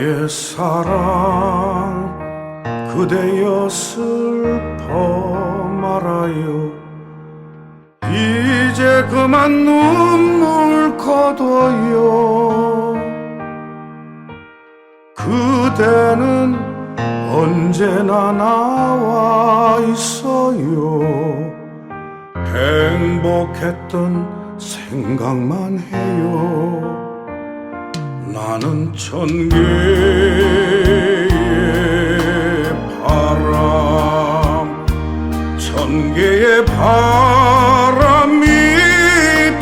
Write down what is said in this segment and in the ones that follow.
나의 사랑 그대여 슬퍼 말아요. 이제 그만 눈물 거둬요. 그대는 언제나 나와 있어요. 행복했던 생각만 해요. 나는 천 개의 바람, 천 개의 바람이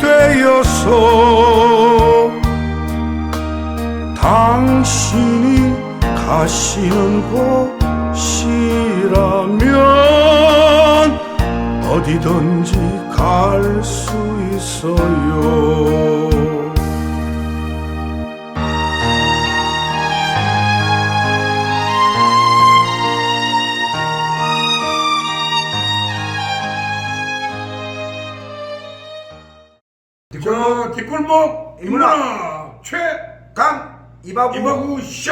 되어서 당신이 가시는 곳이라면 어디든지 갈 수 있어요. 저 뒷골목 인문학 최강 이바구 쇼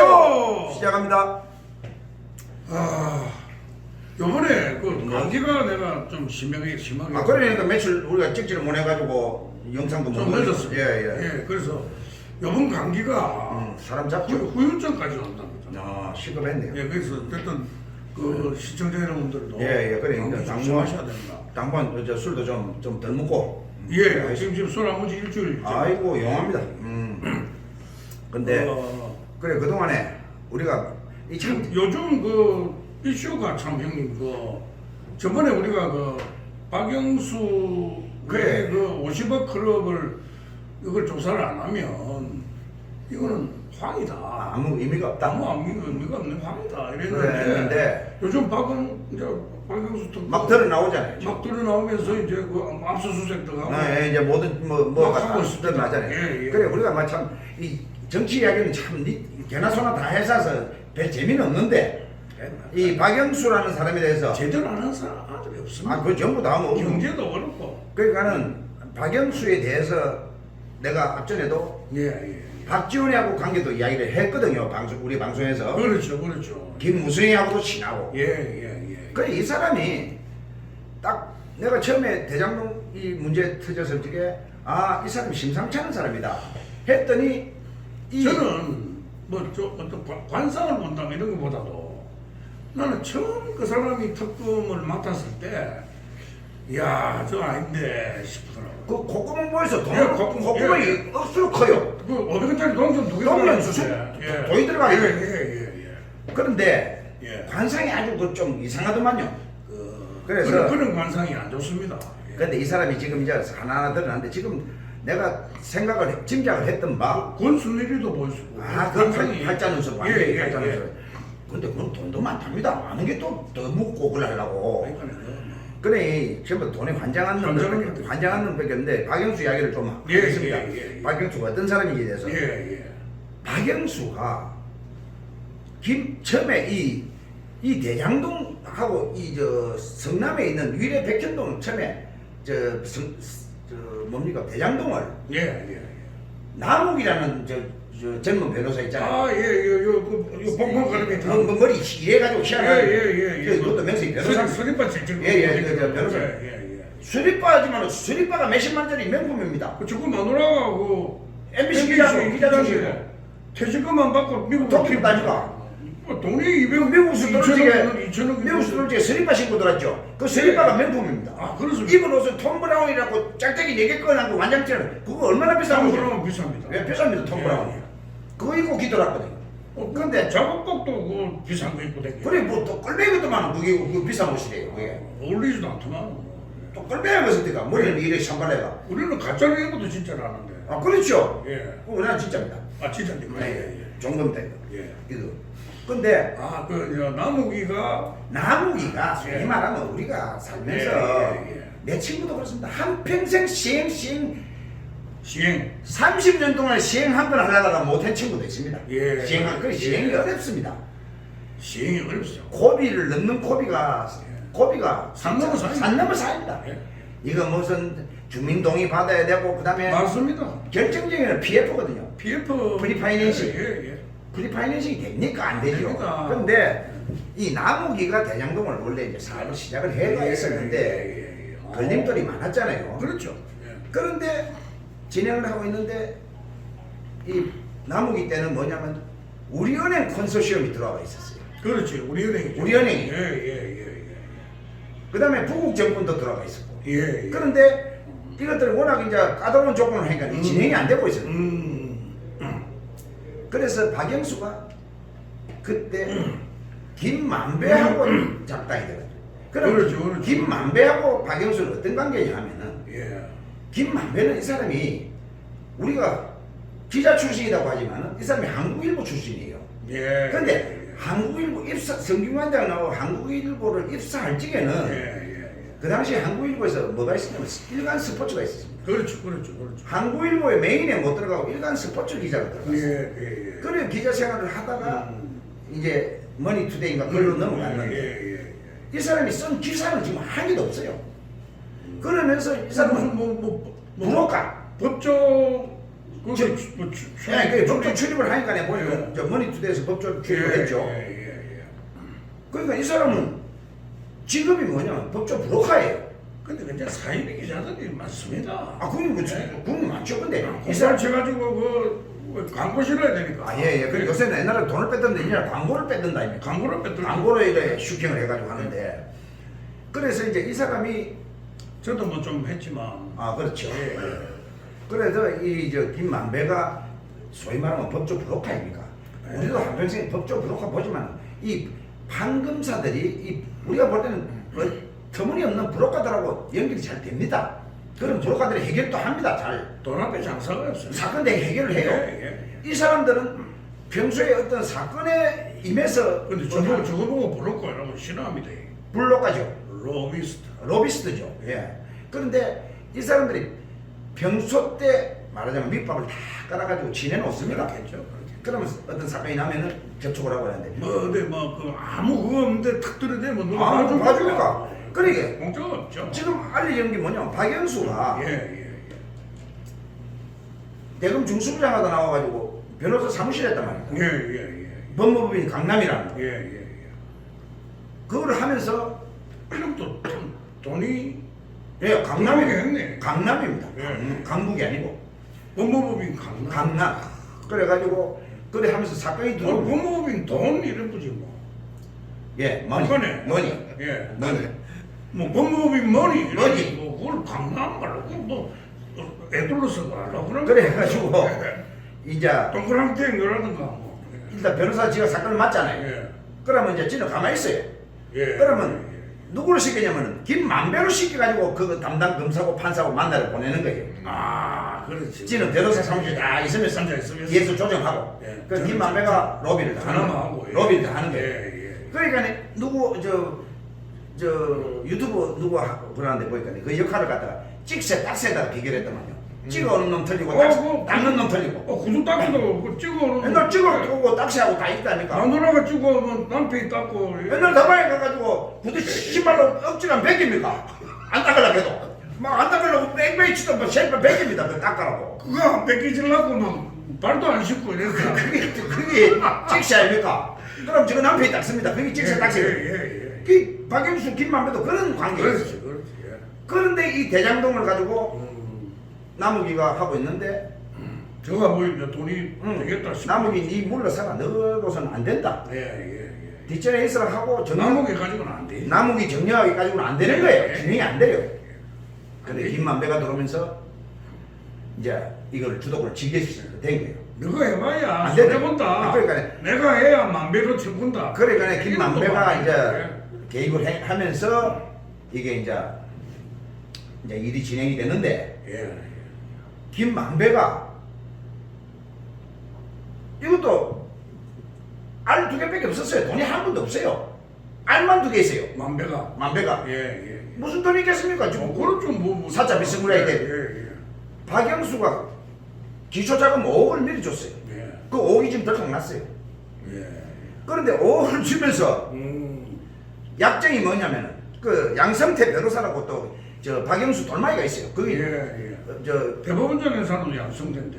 시작합니다. 요번에 그 감기가 내가 좀 심하게 그러니까 며칠 우리가 찍지를 못해가지고 영상도 못 좀 늦었어. 예. 그래서 요번 감기가 사람 잡죠. 후유증까지 온답니다. 시급했네요. 예, 그래서 어쨌든 그 시청자 여러분들도 예, 그러니까 감기 조심하셔야 된다. 당분 술도 좀 덜 먹고. 예, 지금 술 안 먹지 일주일. 아이고 용합니다. 근데 그래 그동안에 우리가 요즘 그 이슈가 참 형님 저번에 우리가 박영수 그래. 그 50억 클럽을 이걸 조사를 안 하면 이거는 황이다. 아무 의미가 없다. 아무 의미가 없는 황이다 이랬는데 그랬는데 요즘 박영수 특검 막 드러나오잖아요. 막 드러나오면서 이제 그 압수수색 들어가고 이제 모든 뭐가 하고 드러나잖아요. 예. 그래 우리가 참 이 정치 이야기는 참 개나 소나 다 해서 별 재미는 없는데 이 박영수라는 사람에 대해서 제대로 아는 사람들이 없습니다. 그 전부 다 뭐 경제도 어렵고. 그러니까는 박영수에 대해서 내가 앞전에도 예. 박지원이하고 관계도 이야기를 했거든요. 우리 방송에서 그렇죠. 김무성이하고도 친하고. 예. 그래 이 사람이 딱 내가 처음에 대장동 이 문제 터졌을 적에 이 사람이 심상치 않은 사람이다 했더니 저는 어떤 관상을 본다면 이런 것보다도 나는 처음 그 사람이 특검을 맡았을 때 이야 저 아닌데 싶더라고요. 그 콧구멍 보여서 콧구멍이 억수로 커요. 그 500원짜리 동전 두개 동전 수수 돈이 들어가 있고. 그런데 예. 관상이 아주 좀 이상하더만요. 그래서 그런 관상이 안 좋습니다. 근데 이 사람이 지금 이제 하나하나 드러났는데 지금 내가 짐작을 했던 바 권순일이도 보였고 그 팔자눈썹 완전히 예. 팔자눈썹. 근데 그건 돈도 많답니다. 많은 게 또 더 묻고 그러려고. 그래 전부 돈에 환장한 놈밖에 없는데 박영수 이야기를 좀 하겠습니다. 예. 박영수가 어떤 사람인지에 대해서. 박영수가 처음에 이 대장동하고 성남에 있는 위례 백현동 처음에 뭡니까 대장동을 남욱이라는 젊은 변호사 있잖아요. 요 봉봉 가는 게 머리 이래가지고 희한하게. 그것도 명색이 변호사. 수리빠 변호사. 수리빠지만 수리빠가 몇십만짜리 명품입니다. 저거 마누라가 MBC 기자장이고 퇴직금만 받고 미국 도쿄 다니까. 돈이 200억 미국에서 떨어지게 2천억 미국에서 떨어지게 스리빠 신고 들었죠. 그 스리빠가 명품입니다. 그렇습니다. 입은 옷은 톰 브라운이라고 짝짝이 4개 꺼내고 완장처럼 그거 얼마나 비싼 거죠? 톰 비쌉니다. 예, 비쌉니다. 톰 브라운이. 그거 입고 기도랐거든요. 근데 작업복도 그 비싼 거 입고 다니고 그래 뭐또 꼴배기도 많아. 그게 그 비싼 옷이래요. 그게 어울리지도 않더만. 또 꼴배기 벗을 때가 머리는 이래 샴발레가. 우리는 가짜로 입은 것도 진짜 나는데. 그렇죠. 예. 우리는 진짜입니다. 진짜입니까? 좋은 겁니다. 예. 이거. 근데 나무기가 소위 말하면 우리가 살면서 내 친구도 그렇습니다. 한평생 시행 30년 동안 시행한 걸 하려다가 못한 친구도 있습니다. 시행한 걸 시행이 어렵습니다. 시행이 어렵죠. 고비를 넘는 고비가 산 넘어 사입니다. 이거 무슨 주민동의 받아야 되고 그다음에 맞습니다. 결정적인 PF거든요. PF 프리파이낸싱. 프리파이낸싱이 됩니까? 안 되죠. 됩니다. 그런데 이 남욱이가 대장동을 원래 이제 사업을 시작을 해가 있었는데 걸림돌이 많았잖아요. 그렇죠. 그런데 진행을 하고 있는데 이 남욱이 때는 뭐냐면 우리은행 컨소시엄이 들어와 있었어요. 그렇지. 우리은행이. 우리은행이. 예. 그 다음에 부국정권도 들어가 있었고. 예. 그런데 이것들이 워낙 이제 까다로운 조건을 하니까 진행이 안 되고 있어요. 그래서 박영수가 그때 김만배하고 작당이 돼가지고. 그럼 그렇죠. 김만배하고 박영수는 어떤 관계냐 하면은 예. 김만배는 이 사람이 우리가 기자 출신이라고 하지만은 이 사람이 한국일보 출신이에요. 예. 그런데 한국일보 입사 성균관장 나오고 한국일보를 입사할 적에는 예. 그 당시 한국일보에서 뭐가 있었냐면 일간 스포츠가 있었습니다. 그렇죠. 한국일보의 메인에 못 들어가고 일간 스포츠 기자로 들어갔어요. 예. 그래 기자 생활을 하다가 이제 머니투데이인가 그걸로 넘어갔는데 이 사람이 쓴 기사는 지금 한 개도 없어요. 그러면서 이 사람은 부록가 법조 그 법조 출입을 하니까 내가 보니까 저 머니투데이에서 법조 출입을 했죠. 그러니까 이 사람은 직업이 뭐냐면 법조 부록가예요. 근데 그냥 사이비 기자들이 많습니다. 아 그건 뭐 그건 많죠. 근데 이 이살 사람 쳐가지고 그 광고 실어야 되니까. 예. 그 요새는 옛날에 돈을 뺐던데 이제 광고를 뺐던다 아닙니까? 광고를 뺐더니 광고로 이래 슈킹을 해가지고 하는데 그래서 이제 이 사람이 저도 뭐 좀 했지만. 아 그렇죠. 예. 그래서 이 저 김만배가 소위 말하면 법조 부록가입니까? 우리도 한평생 법조 부록가 보지만 이 판검사들이 이 우리가 볼 때는 터무니없는 부록가들하고 연결이 잘 됩니다. 그런 부록가들이 해결도 합니다. 잘 돈 앞에 장사가 없어요. 사건 대 해결을 해요. 예. 이 사람들은 평소에 어떤 사건에 임해서 근데 저거 보고 부럽고 이러면 싫어합니다. 불록가죠. 로비스트. 로비스트죠. 예. 그런데 이 사람들이 평소 때 말하자면 밑밥을 다 깔아가지고 지내놓습니다. 그렇겠죠. 그러면 어떤 사건이 나면은 접촉을 하고 하는데 근데 그 아무 그거 없는데 탁 들이대면 누가 아무 봐줍니까? 그러게 공짜가 없죠. 지금 알려지는 게 뭐냐면 박영수가 예. 대검 중수부장 하다 나와가지고 변호사 사무실 했단 말이야. 예. 법무법인 강남이라는 거. 예. 그걸 하면서 그럼 또 돈이 예, 강남이 했네. 강남입니다. 예. 강북이 아니고 법무법인 강남. 강남. 그래가지고 그래 하면서 사건이 들어오고 법무법인 돈 이런 거지 뭐. 예, 머니. 예. 머니. 뭐 법무법인 머니. 머니. 뭐 그걸 강남 말고 뭐 애들로서 가려고 그런 그래 해가지고 이제 동그랑땡이라든가 뭐. 일단 변호사 지가 사건을 맞잖아요. 예. 그러면 이제 지는 가만히 있어요. 예. 그러면 누구를 시키냐면은 김만배를 시켜가지고 그 담당 검사고 판사고 만나러 보내는 거예요. 아, 그렇지. 지는 변호사 사무실 다 있으면서 뒤에서 조정하고 예. 그 김만배가 로비를 다 하는 전화만 하고, 거예요. 예. 로비를 다 하는 거예요. 예. 그러니까 누구 저 유튜브 누구 그러는데 보니까 그 역할을 갖다가 찍새 딱새에다가 비교했단 말이야. 찍어오는 놈 틀리고 닦는 놈 틀리고. 구두 닦기도 그 찍어오는. 맨날 찍어오고 딱새하고 다 있다니까. 마누라가 찍어오면 남편이 닦고. 맨날 다방에 가가지고 구두 신발로 억지로 안 벗깁니까? 안 닦으려고 해도 막 안 닦으려고 뺑뺑이 치던 뭐 신발 벗깁니다. 그 닦으라고. 그거 안 뺏기지려고 막 발도 안 씻고 이랬어. 그게 찍새 아닙니까? 그럼 지금 남편이 닦습니다. 그게 찍새 닦새. 예. 그 박영수 김만배도 그런 관계예요. 그렇지. 예. 그런데 이 대장동을 가지고 남욱이가 하고 있는데 저가 뭐 이제 돈이 되겠다 싶어. 남욱이 니 물러서라. 너로서는 안 된다. 예. 뒷전에 있으라 하고 남욱이 가지고는 안 돼. 남욱이 정리하기 가지고는 안 되는 거예요. 예. 진행이 안 돼요. 안 근데 돼. 김만배가 들어오면서 이제 이걸 주도권을 쥐게 된 거예요. 너가 해봐야 안 되죠. 손해본다. 그러니까 내가 해야 만배로 쳐본다. 그러니까 김만배가 이것도 이제 많아요. 개입을 하면서 이게 이제 일이 진행이 됐는데 예. 김만배가 이것도 알 2개밖에 없었어요. 돈이 한 푼도 없어요. 알만 2개 있어요. 만배가 예. 무슨 돈이 있겠습니까? 지금 그렇죠. 뭐. 사자 비스무리하게 돼. 예. 박영수가 기초자금 5억을 미리 줬어요. 예. 그 5억이 지금 들썩났어요. 예. 그런데 5억을 주면서 음. 약정이 뭐냐면은 그 양성태 변호사라고 또 저 박영수 돌마이가 있어요. 거기 예. 저 대법원장에 사는 양성대인데.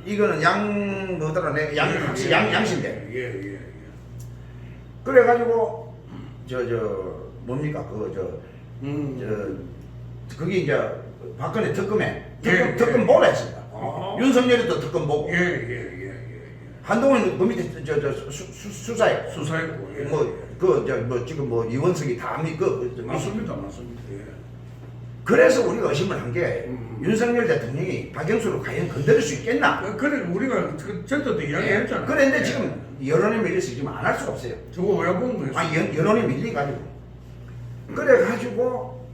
이거는 양 뭐더라 내가 양 확실히 양신데. 예. 그래가지고 저 뭡니까 그게 이제 박근혜 특검에 특검 보라 했습니다. 아. 윤석열이도 특검 보고 예. 한동훈 그 밑에 수사에 수사했고. 예. 뭐 지금 뭐 이원석이 다 맞습니다. 예. 그래서 우리가 의심을 한 게 윤석열 대통령이 박영수를 과연 건드릴 수 있겠나? 그래 우리가 저도 이야기했잖아요. 그런데 지금 여론에 밀려서 지금 안 할 수가 없어요. 저거 왜 본 거예요? 여론에 밀려가지고 그래가지고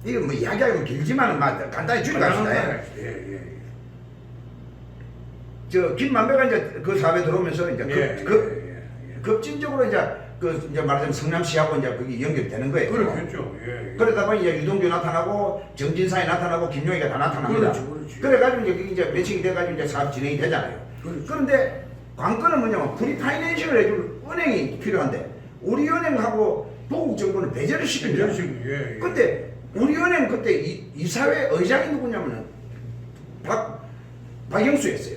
이거 뭐 이야기하면 길지만은 막 간단히 줄여갑시다. 예. 저 김만배가 이제 그 사업에 들어오면서 이제 급진적으로 이제 이제 말하자면 성남시하고 이제 그게 연결되는 거예요. 그렇겠죠. 예. 그러다 보니 이제 유동규 나타나고 정진상이 나타나고 김용희가 다 나타납니다. 그렇지. 그래가지고 이제 그게 이제 매칭이 돼가지고 이제 사업 진행이 되잖아요. 그렇죠. 그런데 관건은 뭐냐면 프리파이낸싱을 해줄 은행이 필요한데 우리 은행하고 보국 정부는 배제를 시킵니다. 예. 근데 우리 은행 그때 이사회 의장이 누구냐면은 박영수였어요.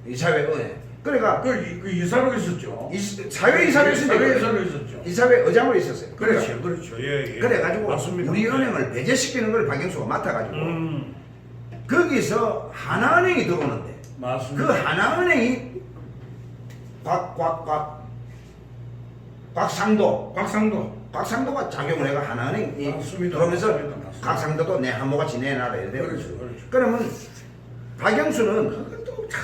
이사회 은행. 그러니까 그 이사로 있었죠. 사회이사로 있었죠. 이사회 의장으로 있었어요. 그렇죠. 예. 그래가지고 맞습니다. 우리 은행을 배제시키는 걸 박영수가 맡아가지고 거기서 하나은행이 들어오는데 맞습니다. 그 하나은행이 곽상도가 작용을 해가 하나은행이 맞습니다. 들어오면서 맞습니다. 곽상도도 내 한모같이 내놔라 이래 되고 그렇죠. 그러면 박영수는 그것도 참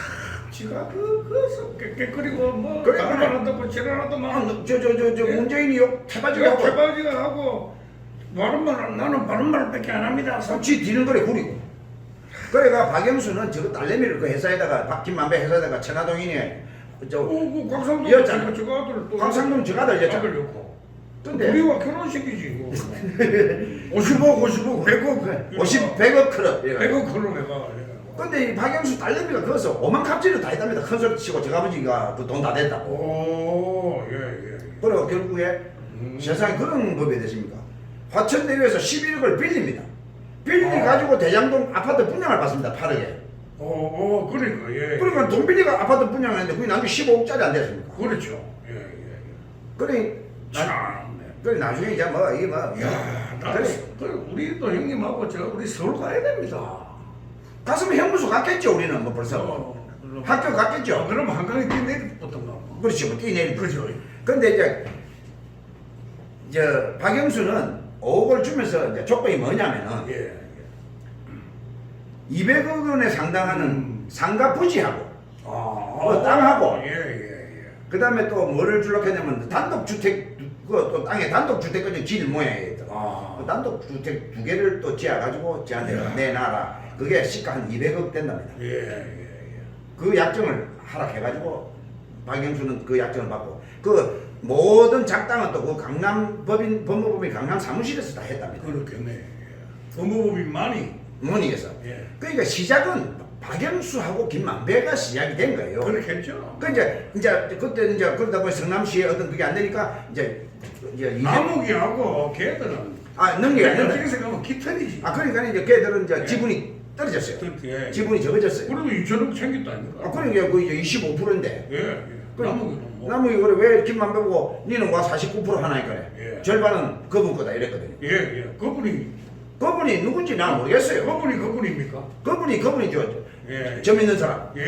지가 그거 깨끗이고 뭐 그래. 한다고 지랄하도 막 문재인이 욕 태바지가 하고 대박이가 하고 나는 바른 말밖에 안 합니다. 지 뒤는 거래 구리고 그래가 박영수는 저거 딸내미를 그 회사에다가 김만배 회사에다가 천화동인이 그 곽상도 이었잖아. 저거 아들 또 곽상동 저거 아들이었잖아. 아들이었고. 근데 우리와 결혼시키지 이거. 50억 100억 클럽 100억 걸로 내가. 근데 이 박영수 딸내미가 거기서 오만갑질을 다 했답니다. 큰 소리 치고 저 아버지가 그 돈 다 됐다고. 오, 예. 그리고 결국에 세상에 그런 법이 됐습니까? 화천대유에서 11억을 빌립니다. 빌려가지고 대장동 아파트 분양을 받습니다. 8억에. 그러니까 예. 그러니까 돈 빌리가 아파트 분양을 했는데 그게 나중에 15억짜리 안 됐습니까? 그렇죠. 예. 그래 나중에 이제 뭐 이게 뭐 야, 그래 우리도 형님하고 우리 서울 가야 됩니다. 갔으면 형무소 갔겠죠. 우리는 뭐 벌써 학교 갔겠죠. 그럼 한강에 뛰내리부터인가. 그렇지, 뭐 뛰내리. 그렇죠. 근데 이제 박영수는 5억을 주면서 이제 조건이 뭐냐면은 예. 200억 원에 상당하는 상가 부지하고 아, 땅하고 예. 그 다음에 또 뭐를 주려고 했냐면 단독주택 또 땅에 단독주택까지 지을 모양이에요. 그 단독주택 2개를 또 지어가지고 저한테 내놔라. 그게 시가 한 200억 된답니다. 예. 그 약정을 하락해가지고 박영수는 그 약정을 받고 그 모든 작당은 또 그 법무법인 강남 사무실에서 다 했답니다. 그렇겠네. 법무법인만이. 모닝에서. 예. 그러니까 시작은 박영수하고 김만배가 시작이 된 거예요. 그렇겠죠. 그 이제 그때 이제 그러다 보니 성남시에 어떤 그게 안 되니까 이제 남욱이하고 걔들은 능력이 안 된다. 어떻게 가면 깃털이지. 그러니까 이제 걔들은 이제 예. 지분이 떨어졌어요. 예. 지분이 적어졌어요. 그래도 2천억 챙겼다니까. 그러니까 그 이제 25%인데. 예. 남욱이는 뭐. 남욱이 그래 왜 김만배고 니는 와 49% 하나니까 예. 절반은 그분 거다 이랬거든요. 예. 그분이 누군지 나는 모르겠어요. 그분입니까? 그분이 예. 점 있는 사람. 예.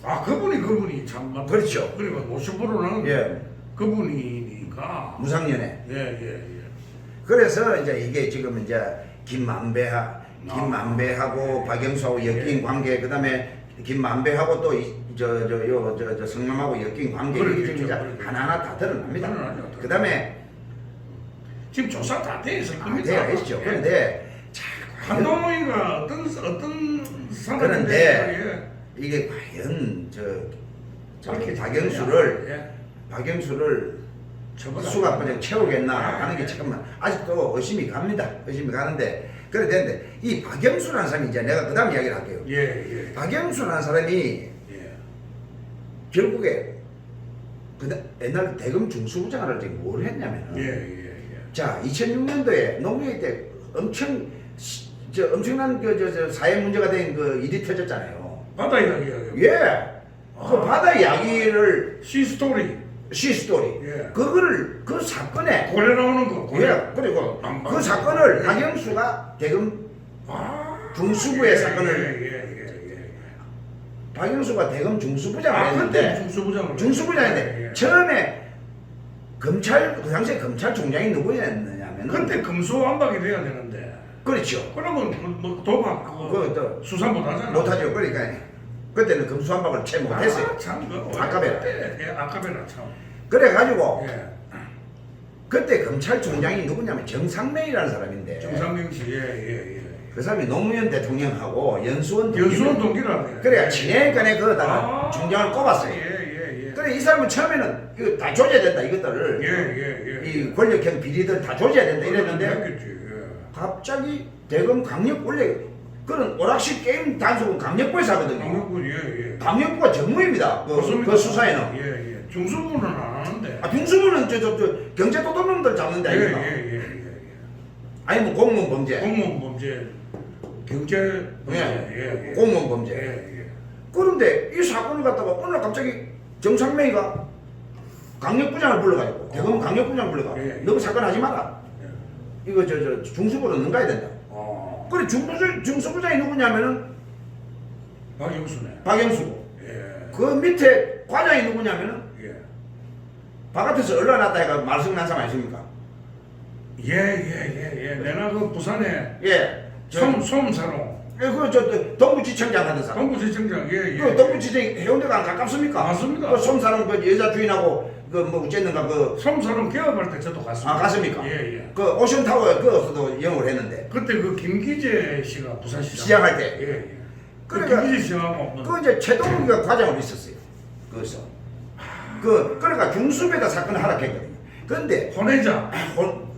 그분이 참 맞다. 그렇죠. 그리고 50%는 예. 그분이니까. 무상연애. 예. 그래서 이제 이게 지금 이제 김만배하고 박영수하고 엮인 관계, 그다음에 김만배하고 또 저 성남하고 엮인 관계 이게 지금 이제 하나하나 다 드러납니다. 드러나죠. 그다음에 지금 조사 다 돼 있을 겁니다. 되어 있죠. 예. 그런데 한동훈이가 어떤 사람인데 그런데 이게 과연 박영수를 수가 그냥 채우겠나 하는 게 잠깐만 아직도 의심이 갑니다. 의심이 가는데 그래 되는데 이 박영수라는 사람이 이제 내가 그다음 이야기를 할게요. 예. 박영수라는 사람이 결국에 옛날 대검 중수부장을 할 때 뭘 했냐면은 예. 자 2006년도에 노무현 때 엄청난 사회 문제가 된 그 일이 터졌잖아요. 바다 이야기예요. 예. 그 바다 이야기를 시스토리. 시스토리. 예. 그거를 그 사건에 고래 나오는 거. 고래. 예. 그리고 안 그 봐요. 사건을 예. 박영수가 대검 아, 중수부의 사건을 예. 박영수가 대검 중수부장을 아, 그때 했는데 중수부장을. 중수부장인데 예, 예. 처음에 검찰 그 당시에 검찰총장이 누구였느냐면 그때 금수완박이 돼야 되는데. 그렇죠. 그러면 뭐 도박 그것도 수사 못 하잖아. 못하죠. 그러니까 그때는 검수한박을 채 못했어요. 아, 참 그. 아까베라. 예, 아까베라 참. 그래가지고 예. 그때 검찰총장이 누구냐면 정상명이라는 사람인데 정상명 씨. 예. 그 사람이 노무현 대통령하고 연수원 연수원 동기라네. 그래야 친해간에 거기다가 아, 총장을 꼽았어요. 예. 그래 이 사람은 처음에는 이거 다 조져야 된다 이것들을 예. 이 권력형 비리들 다 조져야 된다 이랬는데 했겠지. 예. 갑자기 대검 강력 원래 그런 오락실 게임 단속은 강력부에서 하거든요. 강력군 예. 강력부가 전무입니다. 그 수사에는. 예. 중수부는 안 하는데. 아, 중수부는 저 경제 도둑놈들 잡는 데 아닙니까? 예. 아니면 공무원 범죄. 공무원 범죄, 경제 범죄. 예. 예. 공무원 범죄. 예. 그런데 이 사건을 갖다가 오늘 갑자기 정상명이가 강력부장을 불러가지고 대검 강력부장 불러가지고 예. 너 그 사건 하지 마라. 예. 이거 저 중수부로 넘가야 된다. 그래 중수부장이 누구냐면은 박영수네. 박영수고 예. 그 밑에 과장이 누구냐면은 예. 바깥에서 얼라났다 해가 말씀 난 사람 아십니까? 예. 내가 그 부산에 예. 솜사롱. 그 동부지청장 하는 사람. 동부지청장. 예. 그 동부지청 해운대가 안 가깝습니까? 맞습니다. 그 솜사람 그 여자 주인하고 그 뭐 어쨌는가 그 솜사롱 개업할 때 저도 갔습니다. 아 갔습니까? 예. 그 오션타워에 그것도 영업을 했는데 그때 그 김기재 씨가 부산시장 시장할 때. 예. 그 그러니까 김기재 씨하고 그 이제 최동욱이가 과장으로 있었어요. 거기서 그러니까 중수배가 사건을 하락했거든요. 그런데 혼외자.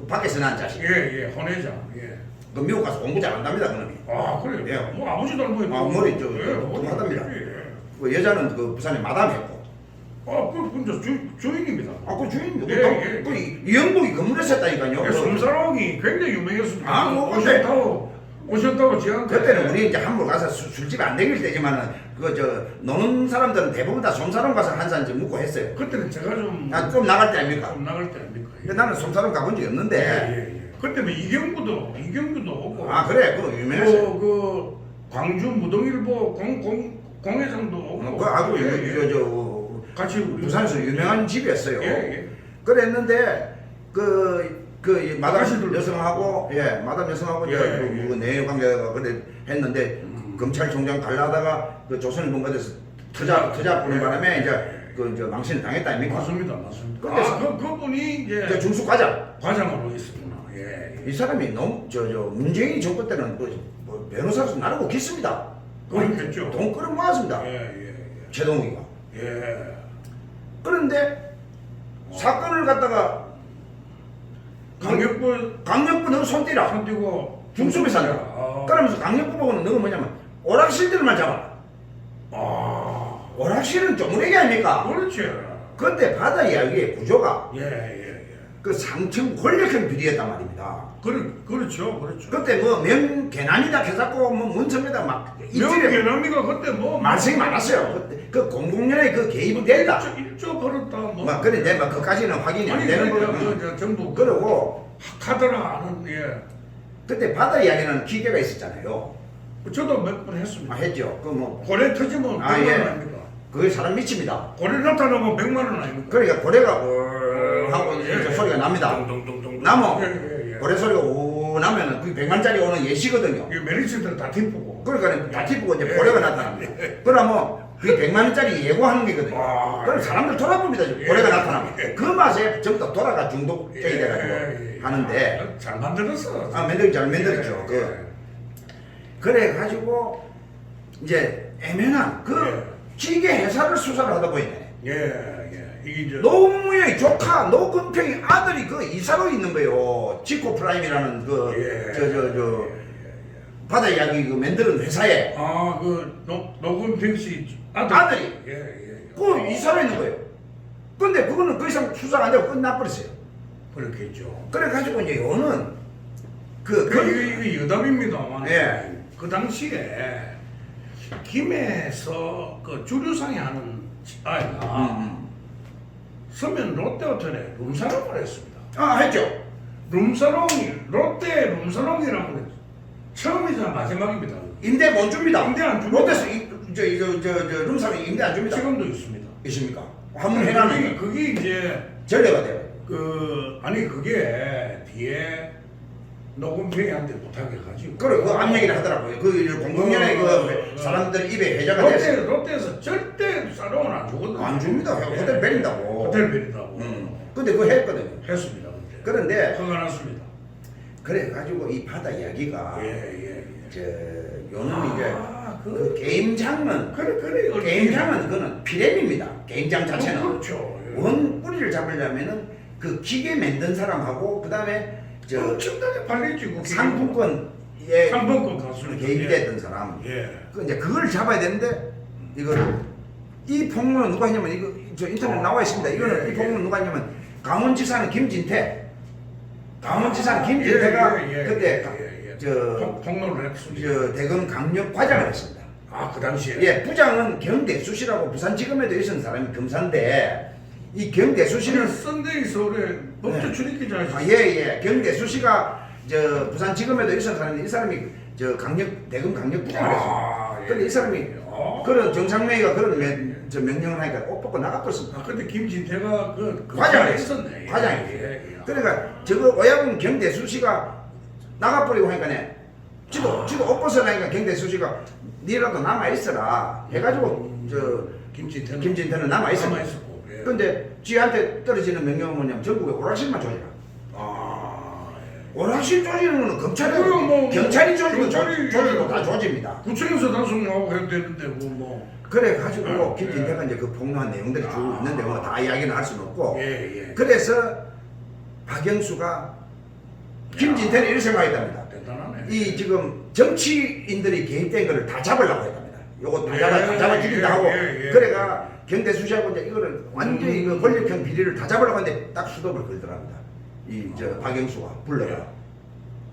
밖에서 난 자식. 예. 혼외자. 예. 그 미국 가서 공부 잘한답니다 그놈이. 아 그래요? 예. 뭐 아버지 닮아요. 아, 머리 좀 예, 똑똑하답니다. 예. 그 여자는 그 부산에 마담 했고. 그 주인입니다. 아, 그 주인이요. 예. 그 이영복이 건물에서 했다니까요. 예, 솜사롱이 굉장히 유명했습니다. 아, 뭐, 오션타워 지한 그때는 우리 이제 한물 가서 술집에 안 댕길 때지만은 그 저 노는 사람들은 대부분 다 솜사롱 가서 한 잔 좀 묵고 했어요. 그때는 제가 좀 좀 나갈 때 아닙니까? 좀 나갈 때 아닙니까? 근데 나는 솜사롱 가본 적이 없는데. 예. 그때는 이경구도 오고. 아 그래, 그 유명했어요. 그 광주 무동일보 공회장도 오고. 그 아주 예. 저 같이 우리 부산에서 유명한 집이었어요. 예. 그랬는데 그 마담 아가씨들 여성하고 마담 여성하고 이제 예. 그 내외 관계가 그래 했는데 검찰총장 갈라다가 그 조선일보에서 터자 보는 예. 바람에 이제 그 망신을 당했다 아닙니까? 맞습니다. 근데 그분이 이제 그 중수 과장 과장으로 있었구나. 예. 이 사람이 너무 저 문재인이 정권 때는 뭐 변호사로서 나르고 깊습니다. 그렇겠죠. 돈 끌어 모았습니다. 예. 최동욱이가. 예. 그런데 사건을 갖다가 강력부 너 손띠라. 손띄고 중수비 산다. 그러면서 강력부 보고는 너가 뭐냐면 오락실들만 잡아라. 오락실은 쪼무레기 아닙니까? 그렇지. 근데 바다 이야기의 구조가 예. 그 상층 권력형 비리였단 말입니다. 그렇죠. 그때 뭐 명계남이다 해갖고 뭐 문천에다 막 이틀에 명계남이가 그때 뭐 말씀이 많았어요. 그때 그 공공연하게 그 개입이 됐다. 1조 벌었다 뭐. 막 그런데 막 그까지는 확인이 안 되는 거고. 저 정부 그러고 카드라 아는 예. 그때 바다 이야기는 기계가 있었잖아요. 저도 몇 번 했습니다. 했죠. 그 뭐 고래 터지면 100만 아, 원 예. 아닙니까? 그게 사람 미칩니다. 고래 나타나면 100만 원 아닙니까? 그러니까 고래가 하고 이제 소리가 납니다. 나무 예. 고래 소리가 오 나면은 그 100만짜리 오는 예시거든요. 이 메리츠들 다 뒷부고. 그러니까 다 짚고 이제 예. 고래가 나타납니다. 그러면 그 100만원짜리 예고하는 거거든요. 아, 그럼 예. 사람들 돌아봅니다. 예. 고래가 나타나면 예. 그 맛에 전부 다 돌아가 중독적이 돼가지고 하는데 잘 만들었어. 잘 만들었죠. 그래가지고 이제 애매한 그 기계 회사를 수사를 하다 보니까 이게 저 노무현의 조카 노건평의 아들이 그 이사로 있는 거예요. 지코 프라임이라는 그 바다 이야기 그 만드는 회사에 그 노건평 씨 아들이 예. 그 이사로 있는 거예요. 근데 그거는 그 이상 수사가 안 되고 끝나버렸어요. 그렇겠죠. 그래가지고 이제 요는 이게 여담입니다만 예. 그 당시에 김해에서 그 주류상에 하는 아이가 서면 롯데호텔에 룸사롱을 했습니다. 아 했죠. 룸사롱이 롯데 룸사롱이라고 처음이자 마지막입니다. 임대 못 줍니다. 임대 안 줍니다. 롯데에서 저 룸사롱 임대 안 줍니다. 지금도 있습니다. 있습니까? 한번 해놔는 그게 이제 전례가 돼요. 아니 그게 뒤에 녹음회의한테 부탁해 가지고 그래 그 압력이라 하더라고요. 그 공공연에 그 사람들 입에 회자가 됐어요. 롯데에서 절대 사롱을 안 주거든요. 안 줍니다. 호텔 베린다고. 호텔 베린다고. 근데 그거 했거든요. 했습니다. 그런데 허가 났습니다. 그래 가지고 이 바다 이야기가 예. 저 요놈이 이제 그 그 게임장은 그래 게임장은 그거는 피렘입니다. 게임장 자체는 그렇죠. 예. 원 뿌리를 잡으려면은 그 기계 만든 사람하고 그 다음에 저 엄청나게 팔렸지 그 상품권에 상품권 가수는 개입이 됐던 사람. 예. 그 이제 그걸 잡아야 되는데 이거를 이 폭로는 누가 했냐면 이거 저 인터넷 나와 있습니다. 이거는 이 폭로는 누가 했냐면 강원지사는 김진태. 강원지사는 김진태가 그때 저 폭로를 했습니다. 저 대검 강력 과장을 했습니다. 그 당시에 예, 부장은 경대수 씨라고 부산지검에도 있었던 사람이 검사인데 이 경대수 씨는 썬데이 서울에 법조 출입기자 예, 경대수 씨가 저 부산지검에도 있었던 사람인데 이 사람이 저 대검 강력 부장을 했습니다. 예. 근데 이 사람이 그런 정상회의가 그런 저 명령을 하니까 옷 벗고 나가버렸습니다. 근데 김진태가 그 과장을 했었네. 과장이. 예. 그러니까 저거 오야분 경대수 씨가 나가버리고 하니까네. 지도 옷 벗어나니까 경대수 씨가 니라도 남아 있어라 해가지고 저 김진태는 남아 있었고. 예. 근데 지한테 떨어지는 명령은 뭐냐면 전국에 오락실만 조지라. 오락실 조지는 거는 검찰이 경찰이 조지고 조지고 다 조집니다. 구청에서 단속하고 해도 되는데 뭐. 그래 가지고 김진태가 이제 그 폭로한 내용들이 쭉 있는데 뭐 다 이야기는 할 수는 없고. 예. 그래서 박영수가 김진태는 이런 생각했답니다. 대단하네. 이 지금 정치인들이 개입된 거를 다 잡으려고 했답니다. 요거 다 잡아 죽인다 하고. 그래가 경대수 씨하고 이제 이거를 완전히 그 권력형 비리를 다 잡으려고 하는데 딱 수dob을 걸더랍니다. 이 저 박영수가 불러가.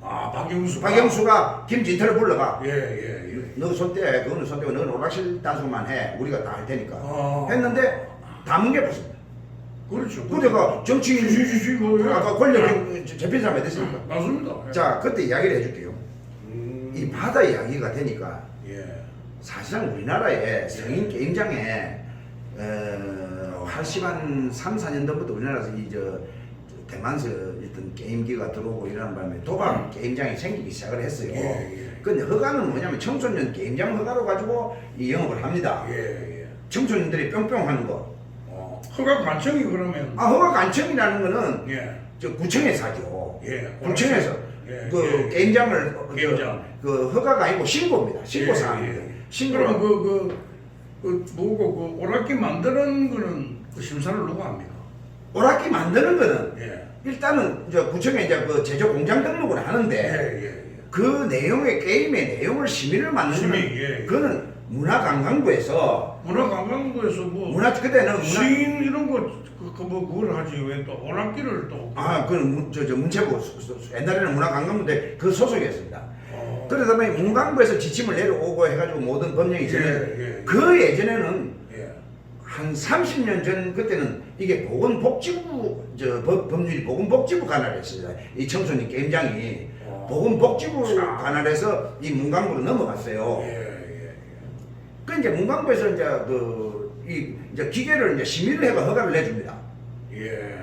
박영수가 김진태를 불러가. 예. 너 손대, 그거는 손대고 너는 오락실 단속만 해. 우리가 다 할 테니까. 아. 했는데 다 뭉개봤습니다. 그렇죠. 그때가 정치인 아까 권력형 잡힌 사람이 됐으니까. 맞습니다. 자, 그때 이야기를 해줄게요. 이 바다 이야기가 되니까 예. 사실상 우리나라에 성인 게임장에 80한 3, 4년 전부터 우리나라에서 이저 대만서 어떤 게임기가 들어오고 이러는 바람에 도박 게임장이 생기기 시작을 했어요. 근데 허가는 뭐냐면 청소년 게임장 허가로 가지고 이 영업을 합니다. 청소년들이 뿅뿅 하는 거. 허가 관청이 그러면 허가 관청이라는 거는 예. 저 구청에서 하죠. 예. 구청에서 그 게임장을 그 허가가 아니고 신고입니다. 신고 사항입니다. 신고는 뭐고 그 오락기 만드는 거는 그 심사를 누가 합니까? 오락기 만드는 거는 일단은 저 구청에 이제 그 제조 공장 등록을 하는데 그 내용의 게임의 내용을 심의를 만드는 그거는 문화관광부에서 뭐 그때는 시인 이런 거 뭐 그걸 하지 왜 또 오락기를 또 그건 저 문체부 옛날에는 문화관광부인데 그 소속이었습니다. 그러다 보니 문광부에서 지침을 내려오고 해가지고 모든 법령이 있었는데 그 예전에는 한 30년 전 그때는 이게 보건복지부 법률이 보건복지부 관할했습니다. 이 청소년 게임장이 보건복지부 관할해서 이 문광부로 넘어갔어요. 그 이제 문광부에서 이제 기계를 이제 심의를 해가 허가를 내줍니다.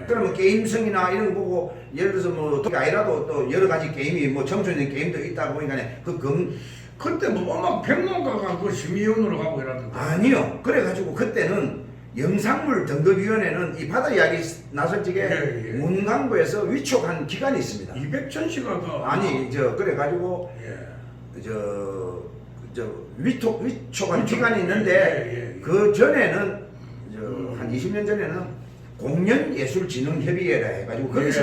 그러면 게임성이나 이런 거 보고 예를 들어서 뭐 아니라도 또 여러 가지 게임이 뭐 청소년 게임도 있다 보니까 그때 뭐 음악 평론가가 그 심의위원으로 가고 이러던데. 아니요. 그래가지고 그때는 영상물 등급위원회는 이 바다 이야기 나설 적에 문광부에서 위촉한 기관이 있습니다. 이백천 씨가 그래가지고 위촉한 기관이 있는데 그 전에는 한 20년 전에는 공연예술진흥협의회라 해가지고 거기서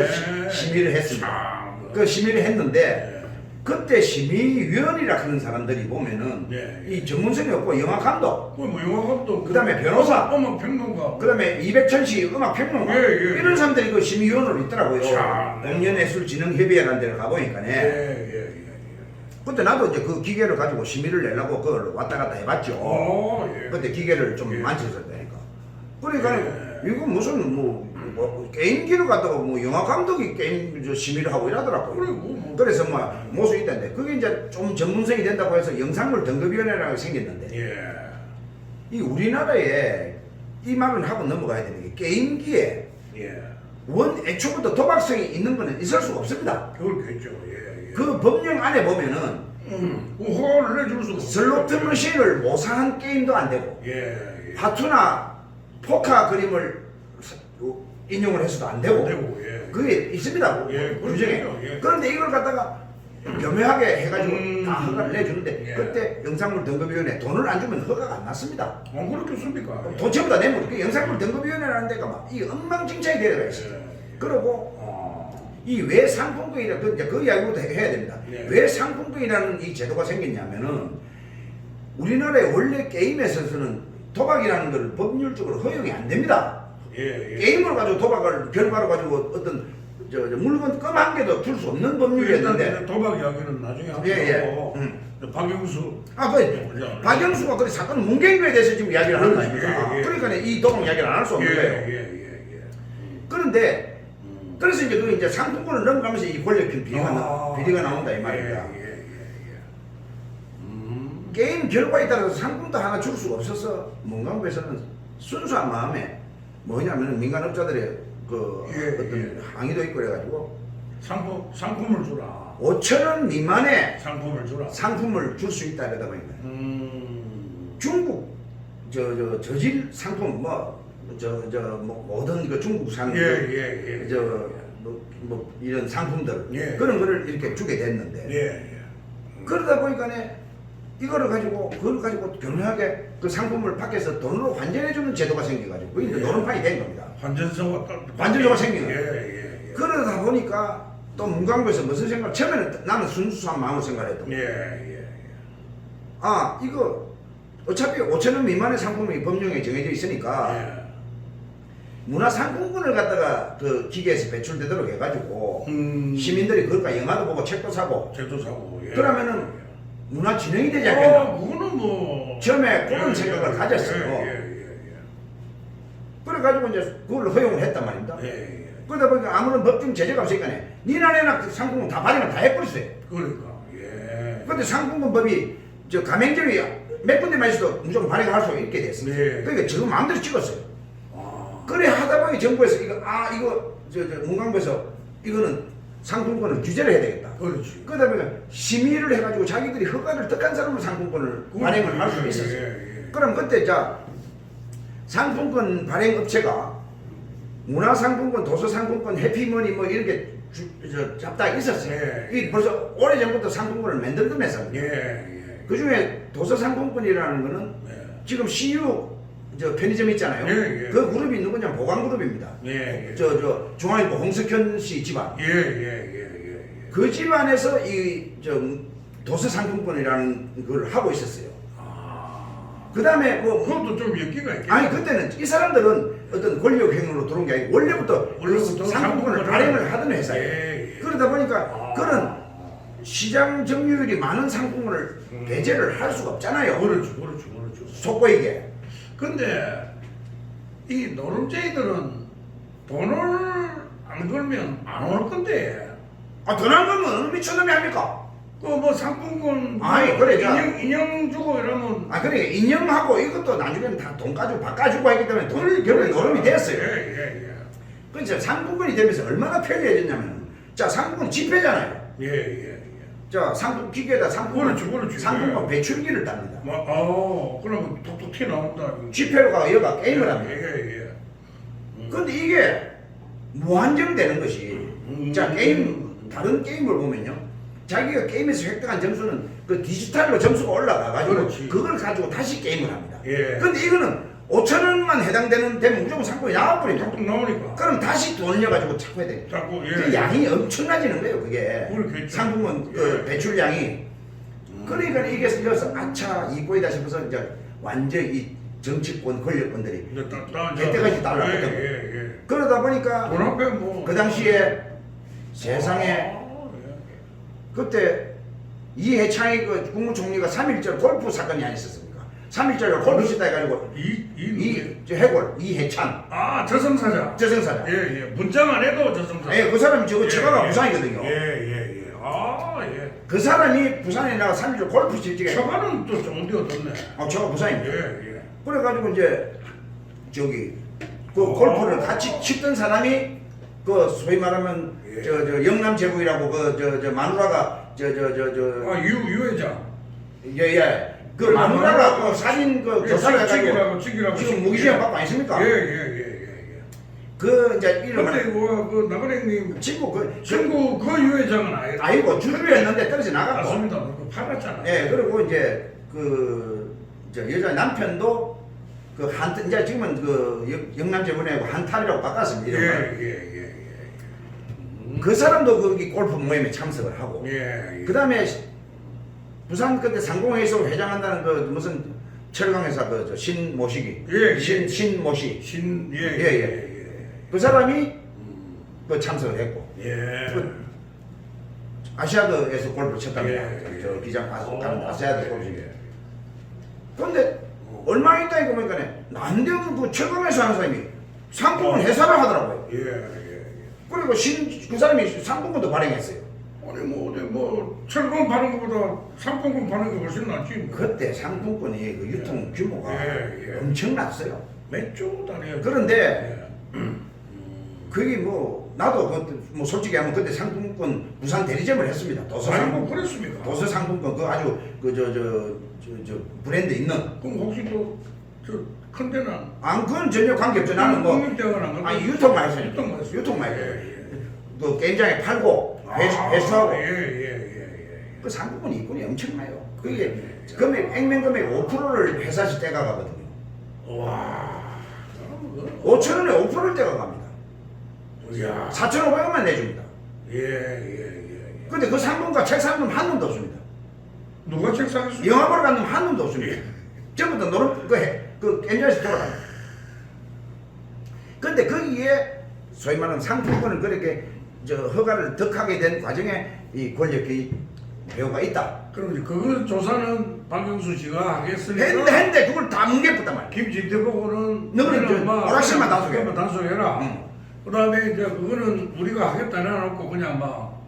심의를 했습니다. 그 심의를 했는데 그때 심의위원이라 하는 사람들이 보면은 이 전문성이 없고 영화감독, 그다음에 변호사, 음악 평론가, 그다음에 이백천씨 음악 평론가 이런 사람들이 그 심의위원으로 있더라고요. 공연예술진흥협의회라는 데를 가보니까네. 근데 나도 이제 그 기계를 가지고 심의를 내려고 그걸 왔다 갔다 해봤죠. 예. 그때 기계를 좀 예. 만졌었다니까. 그러니까 예. 이거 무슨 뭐 게임기를 갖다가 뭐 영화 감독이 게임 심의를 하고 이러더라고요. 그리고 그래서 뭐 모수 있다는데 그게 이제 좀 전문성이 된다고 해서 영상물 등급위원회라고 생겼는데 예. 이 우리나라에 이 말을 하고 넘어가야 되는 게 게임기에 예. 애초부터 도박성이 있는 거는 있을 수가 없습니다. 그렇겠죠. 예. 예. 그 법령 안에 보면은 허가를 내줄 수가 슬로트 머신을 모사한 게임도 안 되고 예. 예. 파투나 포카 그림을 인용을 해서도 안 되고, 예. 그게 있습니다. 예, 규정에. 그렇죠. 예. 그런데 이걸 갖다가 교묘하게 해가지고 다 허가를 내주는데 예. 그때 영상물 등급위원회 돈을 안 주면 허가가 안 났습니다. 그렇겠습니까? 돈 전부 다 내면 그 영상물 등급위원회라는 데가 막 이 엉망진창이 되어가 있어요. 예. 그리고 이 왜 상품권이라 그 이야기부터 해야 됩니다. 예. 왜 상품권이라는 이 제도가 생겼냐면은 우리나라의 원래 게임에 있어서는 도박이라는 걸 법률적으로 허용이 안 됩니다. 예. 예. 게임을 가지고 도박을 결과로 가지고 어떤 물건 껌 한 개도 줄 수 없는 법률이었는데. 일단 도박 이야기는 나중에 하고 예. 박영수 박영수가 그 사건 문경교에 대해서 지금 이야기를 하는 거 그렇지. 아닙니까? 예, 예. 그러니까 이 도박 이야기를 안 할 수 없는 거예요. 예. 그런데 그래서 이제 그 이제 상품권을 넘어가면서 이 권력형 비리가 나온다 이 말입니다. 게임 결과에 따라서 상품도 하나 줄 수가 없어서 문광부에서는 순수한 마음에 뭐냐면은 민간업자들의 그 어떤 항의도 있고 그래가지고 상품을 주라. 5,000원 미만의 상품을 주라. 상품을 줄 수 있다 이러다 보니까 중국 저질 상품 뭐 모든 그 중국산 뭐 이런 상품들 예. 그런 거를 이렇게 주게 됐는데 예. 그러다 보니까 이거를 가지고 그걸 가지고 교묘하게 그 상품을 밖에서 돈으로 환전해주는 제도가 생겨가지고 그게 이제 노름판이 된 겁니다. 환전소가 생기는 거예요. 예. 그러다 보니까 또 문광부에서 무슨 생각? 처음에는 나는 순수한 마음으로 생각했던 거예요. 아 이거 어차피 5,000원 미만의 상품이 법령에 정해져 있으니까 문화상품권을 갖다가 그 기계에서 배출되도록 해가지고 시민들이 그걸까 영화도 보고 책도 사고 그러면은 문화진흥이 되지 않겠나? 그거는 뭐 처음에 그런 생각을 가졌어요. 그래가지고 이제 그걸 허용을 했단 말입니다. 그러다 보니까 아무런 법정 제재가 없으니까 니네 안에나 그 상품권 다 발행을 다 해버렸어요. 그러니까 근데 상품권법이 저 가맹점이 몇 군데만 있어도 무조건 발행할 수 있게 됐어요. 그러니까 지금 마음대로 찍었어요. 그래 하다 보니 정부에서 이거 문광부에서 이거는 상품권을 규제를 해야 되겠다. 그렇지. 그러다 보니까 심의를 해가지고 자기들이 허가를 득한 사람은 상품권을 발행을 할 수 있었어요. 그럼 그때 상품권 발행 업체가 문화상품권, 도서상품권, 해피머니 뭐 이런 게 잡다가 있었어요. 이 벌써 오래전부터 상품권을 만들면서 그 중에 도서상품권이라는 거는 지금 CU 편의점 있잖아요. 그 그룹이 누구냐 보강그룹입니다. 중앙일보 홍석현 씨 집안. 그 집안에서 이 도서상품권이라는 걸 하고 있었어요. 그 다음에 그것도 좀 엮기가 있겠네. 아니 그때는 이 사람들은 어떤 권력행위로 들어온 게 아니고 원래부터 상품권을 발행을 하던 회사예요. 그러다 보니까 그런 시장 점유율이 많은 상품권을 배제를 할 수가 없잖아요. 그렇죠. 속보이게. 근데 이 노름쟁이들은 돈을 안 걸면 안 올 건데. 돈안 걸면 어느 미친놈이 합니까? 그 뭐 상품권 아니, 그래, 인형 주고 이러면 그러니까 인형하고 이것도 나중에는 다 돈 가지고 바꿔주고 하기 때문에 돈이 결국에 노름이 됐어요. 그러니까 상품권이 되면서 얼마나 편리해졌냐면 상품권 지폐잖아요. 상품 기계에다 상품권 배출기를 답니다. 그러면 톡톡 튀 나온다. 지폐로 가 여가 게임을 합니다. 그런데 이게 무한정되는 것이 다른 게임을 보면요. 자기가 게임에서 획득한 점수는 그 디지털로 점수가 올라가가지고 그걸 가지고 다시 게임을 합니다. 그런데 이거는 5,000원만 되면 무조건 상품이 나와버립니다. 나오니까. 그럼 다시 돈을 내가지고 자꾸 해야 돼. 그 양이 엄청나지는 거예요, 그게. 상품은 그 배출량이. 그러니까 이게 생겨서 아차 이거이다 싶어서 이제 완전 이 정치권 권력권들이 그때까지 달라붙은 거예요. 그러다 보니까 돈 앞에 뭐 그 당시에 세상에 그때 이해창이 그 국무총리가 3.1절 골프 사건이 아니었습니까? 3.1절 골프 치다 해가지고 저 해골 이해찬 아 저승사자. 저승사자. 예. 문자만 해도 저승사자. 예, 그 사람이 저거 처가가 부산이거든요. 예. 아 예. 그 사람이 부산에 나가 3.1절 골프 칠 적에 처가는 또 좋은 데 얻었네. 처가 부산입니다. 예. 그래가지고 이제 저기 그 골프를 같이 치던 사람이 그 소위 말하면 예. 저 영남 제국이라고 그 저 마누라가 아 유회장. 예예 그 마누라가 그 사진 그 조사를 해가지고 찍이라고 지금 무기징역 받고 아니십니까? 예. 그 이제 근데 이름을 그 나그네님 친구 친구 그 유회장은 아니고. 아이고 주주였는데 떨어져 나갔고. 맞습니다. 그 팔았잖아. 예 그리고 이제 저 여자 남편도 그 한 이제 지금은 그 영남 제국이고 한탈이라고 바꿨습니다. 이름을. 예. 그 사람도 거기 골프 모임에 참석을 하고 예. 그 다음에 부산 그때 상공회의소 회장한다는 그 무슨 철강회사 그 신모시기 예. 신모시 예. 그 사람이 그 참석을 했고 예. 그 아시아드에서 골프를 쳤답니다. 예. 저 기장 아시아드 골프. 예. 그런데 얼마 있다 이거 보니까 남대문 그 철강회사 하는 사람이 상품을 회사를 하더라고요. 예. 그리고 그 사람이 상품권도 발행했어요. 아니 뭐 철권 파는 것보다 상품권 파는 게 훨씬 낫지. 뭐. 그때 상품권이 그 유통 규모가 예. 엄청났어요. 몇조 달에. 그런데 그게 뭐 나도 뭐 솔직히 하면 그때 상품권 부산 대리점을 했습니다. 도서 아니 상품권. 뭐 그랬습니까? 도서 상품권 그 아주 저 브랜드 있는. 그럼 혹시 또 저 큰 데는 안 그건 전혀 관계 없죠. 나는 뭐 국민대학은 아니 유통만 했어요. 유통만 했어요. 유통만 예, 했어요. 그 게임장에 팔고 회수하고 예. 그 상품권 이권이 엄청나요. 그게 금액 액면 금액 5%를 회사에서 떼가가거든요. 와. 5천 원에 5%를 떼가갑니다. 야. 4,500원만 내줍니다. 예. 근데 그 상품과 책 사는 놈 한 놈도 없습니다. 누가 책 사겠어? 영화 보러 가는 놈 한 놈도 없습니다. 전부 다 노는 그 엔저에서 돌아갑니다. 근데 거기에 소위 말하는 상품권을 그렇게 허가를 득하게 된 과정에 이 권력의 배우가 있다. 그럼 이제 그거 조사는 박영수 씨가 하겠으니까. 했는데 그걸 다 뭉개붙단 말이야. 김진태 보고는 너는 저 오락실만 단속해. 단속해라. 응. 그다음에 이제 그거는 우리가 하겠다 해놓고 그냥 막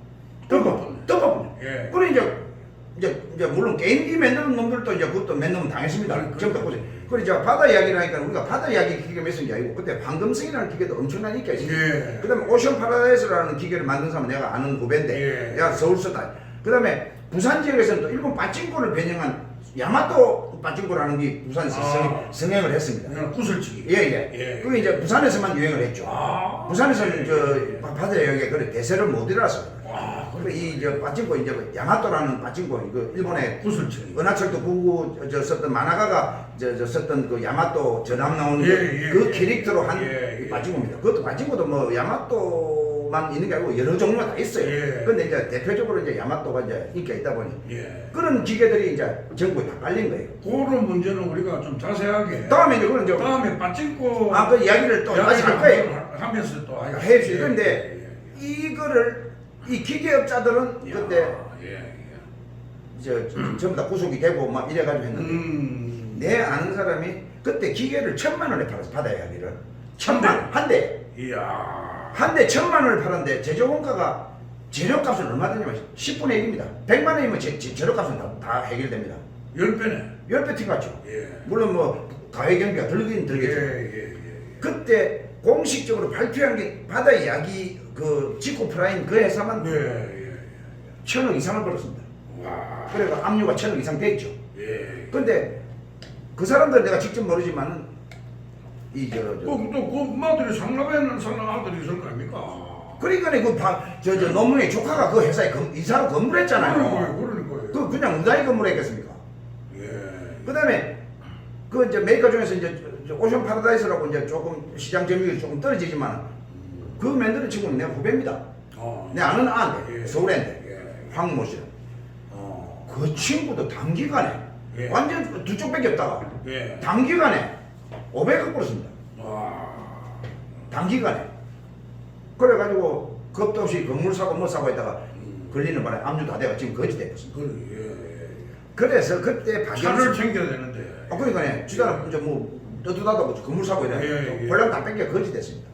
떡밥뿐. 예. 그래 이제 물론 게임기 만드는 놈들도 이제 그것도 몇 놈은 당했습니다. 전부 다 보세요. 그래 이제 바다 이야기를 하니까 우리가 바다 이야기 기계 몇 게 아니고 그때 방금성이라는 기계도 엄청난 인기가 있어요. 예. 그다음에 오션 파라다이스라는 기계를 만든 사람은 내가 아는 후배인데 예. 내가 서울서다. 그다음에 부산 지역에서는 또 일본 빠찡코를 변형한 야마토 빠찡코라는 게 부산에서 성행을 했습니다. 그냥 구슬치기. 예. 그게 이제 부산에서만 유행을 했죠. 아. 부산에서는 저 바다 이야기에 그래 대세를 못 일어났어. 와. 이저 빠찡코 이제 야마토라는 빠찡코 이거 일본의 구슬치기. 은하철도 99 저 썼던 만화가가 저 썼던 그 야마토 전함 나오는 예, 그 예, 캐릭터로 한 예, 예. 빠찡코입니다. 그것도 빠찡코도 뭐 야마토만 있는 게 아니고 여러 종류가 다 있어요. 예. 근데 이제 대표적으로 이제 야마토가 이제 인기가 있다 보니 예. 그런 기계들이 이제 전국에 다 깔린 거예요. 그런 문제는 우리가 좀 자세하게. 다음에 이제 그런 이제 다음에 빠찡코. 그 이야기를 또 다시 할 거예요. 하면서 또 해주시. 그런데 이거를 이 기계업자들은 그때 전부 다 구속이 되고 막 이래가지고 했는데 내 아는 사람이 그때 기계를 1,000만 원에 팔았어. 바다 이야기를 1,000만 한 대. 이야. 한 대 1,000만 원을 팔았는데 제조 원가가 재료값은 얼마 되냐면 10분의 1입니다. 100만 원이면 재료값은 다 해결됩니다. 10배네. 10배 튀갔죠. 예. 물론 뭐 가해 경비가 들긴 들겠죠. 예. 그때 공식적으로 발표한 게 바다 이야기 그 지코 프라임 그 회사만 예. 1,000억 이상을 벌었습니다. 와. 그래가 압류가 1,000억 이상 됐죠. 예. 근데 그 사람들 내가 직접 모르지만은 그 엄마들이 상납에는 상납 아들이 있을 거 아닙니까? 그러니까 그 노무현의 조카가 그 회사에 이사로 건물했잖아요. 그러니까요. 그 그냥 무단히 건물했겠습니까? 예. 그다음에 그 이제 메이커 중에서 이제 오션 파라다이스라고 이제 조금 시장 점유율이 조금 떨어지지만 그 만드는 친구는 내 후배입니다. 내 아는 아인데 예. 서울인데 예. 황모 씨. 그 친구도 단기간에 예. 완전 두 쪽밖에 없다가 예. 단기간에 500억 벌었습니다. 와. 단기간에. 그래가지고 겁도 없이 건물 사고 뭐 사고 했다가 걸리는 바람에 압류 다 돼가 지금 거지 돼버렸습니다. 그래, 예. 그래서 그때 차를 박영수 챙겨야 되는데. 그러니까 지가 이제 뭐 너도나도 건물 사고 이래 예, 예. 홀랑 다 뺏겨 거지 됐습니다.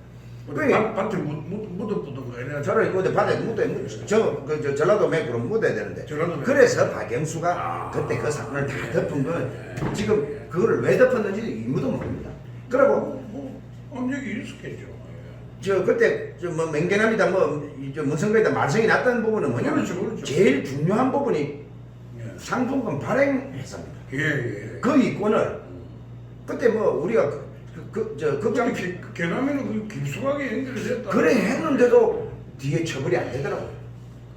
밭에 묻어붙은 거 이래. 저를 이거 바다에 묻어야 저 전라도 맥으로 묻어야 되는데 전라도 맥. 그래서 박영수가 그때 그 사건을 다 덮은 건 지금 그거를 왜 덮었는지 의무도 모릅니다. 그리고 압력이 있었겠죠. 예. 저 그때 저뭐 맹계남이다 뭐저 문성배이다 말썽이 났다는 부분은 뭐냐면 그렇죠. 제일 중요한 부분이 예. 상품권 발행했습니다. 예, 예. 그 이권을 그때 뭐 우리가 극장 개남에는 그 깊숙하게 연결이 됐다. 그래 했는데도 뒤에 처벌이 안 되더라고요.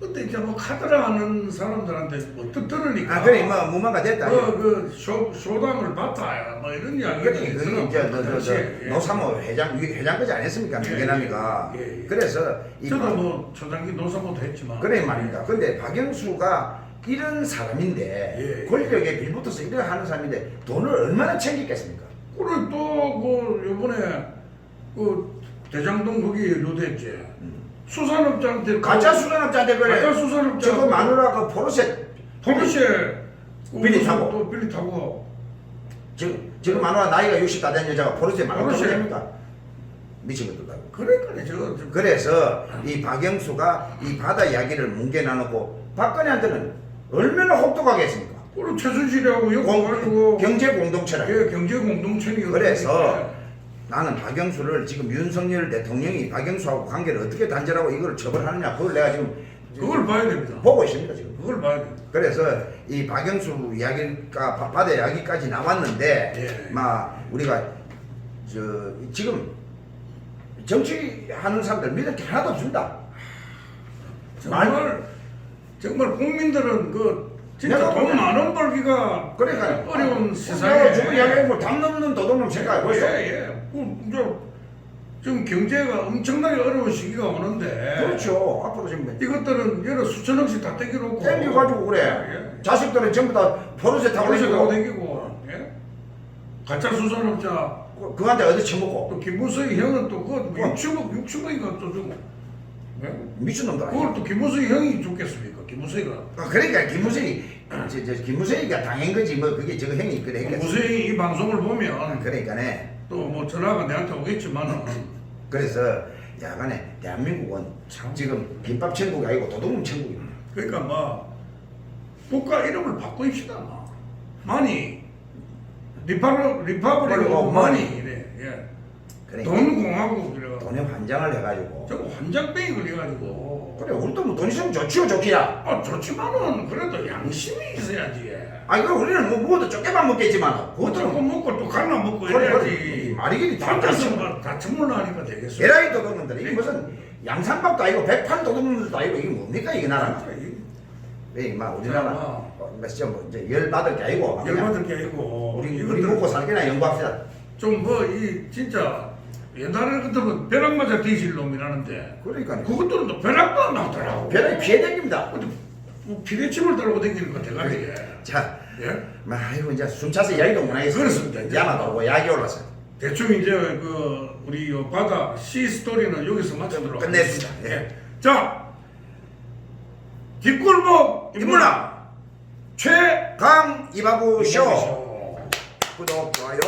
그때 이제 뭐 카드라 하는 사람들한테 뭐 듣들으니까. 그래 뭐 무망가 됐다. 그 쇼담을 받아야 뭐 이런 이야기가 그래 그 이제 노사모 회장까지 안 했습니까 민계남이가. 예. 그래서 저도 뭐 초장기 노사모도 했지만. 그래 말입니다. 근데 박영수가 이런 사람인데 예. 권력에 빌붙어서 일을 하는 사람인데 돈을 얼마나 챙겼겠습니까? 그래 또그 요번에 그 대장동 거기 로데지 수산업자한테 가짜 수산업자한테 그래. 가짜 수산업자 저거 마누라 그 포르쉐 포르쉐 빌리 타고. 또 빌리 타고 지금 마누라 나이가 60 다 된 여자가 포르쉐 말고 포르쉐. 됩니까? 미친 것도 아니고. 그러니까 저 그래서 이 박영수가 이 바다 이야기를 뭉개 나누고 박근혜한테는 얼마나 혹독하게 했습니까? 그리고 최순실하고 엮어가지고 경제 공동체라. 예 경제 공동체니까 그래서 나는 박영수를 지금 윤석열 대통령이 박영수하고 관계를 어떻게 단절하고 이걸 처벌하느냐 그걸 내가 지금 그걸 봐야 됩니다. 보고 있습니다 지금. 그걸 봐야 됩니다. 그래서 이 박영수 이야기가 바다 이야기까지 나왔는데 예. 막 우리가 저 지금 정치하는 사람들 믿을 게 하나도 없습니다. 정말 국민들은 그 진짜 내가 돈 보면- 만원 벌기가 그러니까 어려운 세상에 지금 이야기하고 담 넘는 도둑놈 생각하고 있어. 예. 지금 경제가 엄청나게 어려운 시기가 오는데 그렇죠. 앞으로 지금 이것들은 여러 수천억씩 다 땡겨놓고 땡겨가지고 그래. 예. 자식들은 전부 다 포르쉐 타고 포르쉐 타고 다니고 땡기고 예? 가짜 수산업자 그한테 어디 처먹고 또 김무수의 형은 또 그거 6천억인가 또 주고 예? 미친놈들 아니야. 그걸 또 김무수의 형이 죽겠습니까? 김무수이가 그러니까 김무성이 김무성이가 당한 거지 뭐 그게 저거 형이 그래 했겠어. 무수히 이 방송을 보면 그러니까네. 또 뭐 전화가 내한테 오겠지만은 그래서 야간에 대한민국은 지금 김밥 천국이 아니고 도둑놈 천국입니다. 그러니까 뭐 국가 이름을 바꾸입시다 뭐. 마니 리파블릭 마니 이래 예. 그러니까 돈 공화국 이래 돈에 환장을 해가지고. 저거 환장병이 걸려가지고 그래 우리도 뭐 돈 있으면 좋지요 좋기야. 좋지만은 그래도 양심이 있어야지 아니 그 우리는 뭐 뭐도 쫓겨만 먹겠지만 그것도 그것도 먹고 또 갈라 먹고 그래, 이래야지 말이길이 다 다쳐물로 하니까 되겠어 에라이 도둑놈들 이게 무슨 양산밥도 아니고 백판 도둑놈들도 아니고 이게 뭡니까 이게 나라. 왜 막 우리나라 뭐 이제 열 받을 게 아니고 막 그냥 열받을 게 아니고 우리 이것들 먹고 살기나 연구합시다. 좀 뭐 이 진짜 옛날에 같으면 벼락 맞아 뒤질 놈이라는데 그러니까 그것들은 또 벼락도 안 나오더라고 별이 피해 댕깁니다. 뭐 피대침을 달고 다니는 것 같아 가지고 자, 예? 아이고 이제 숨 차서 이야기도 못 하겠어. 그렇습니다. 이제 야마도 오고 약이 올라서 대충 이제 그 우리 요 바다 시 스토리는 여기서 마치도록 끝냈습니다. 하겠습니다. 예. 자 뒷골목 인물남 최 강 이바구 쇼 쇼. 구독 좋아요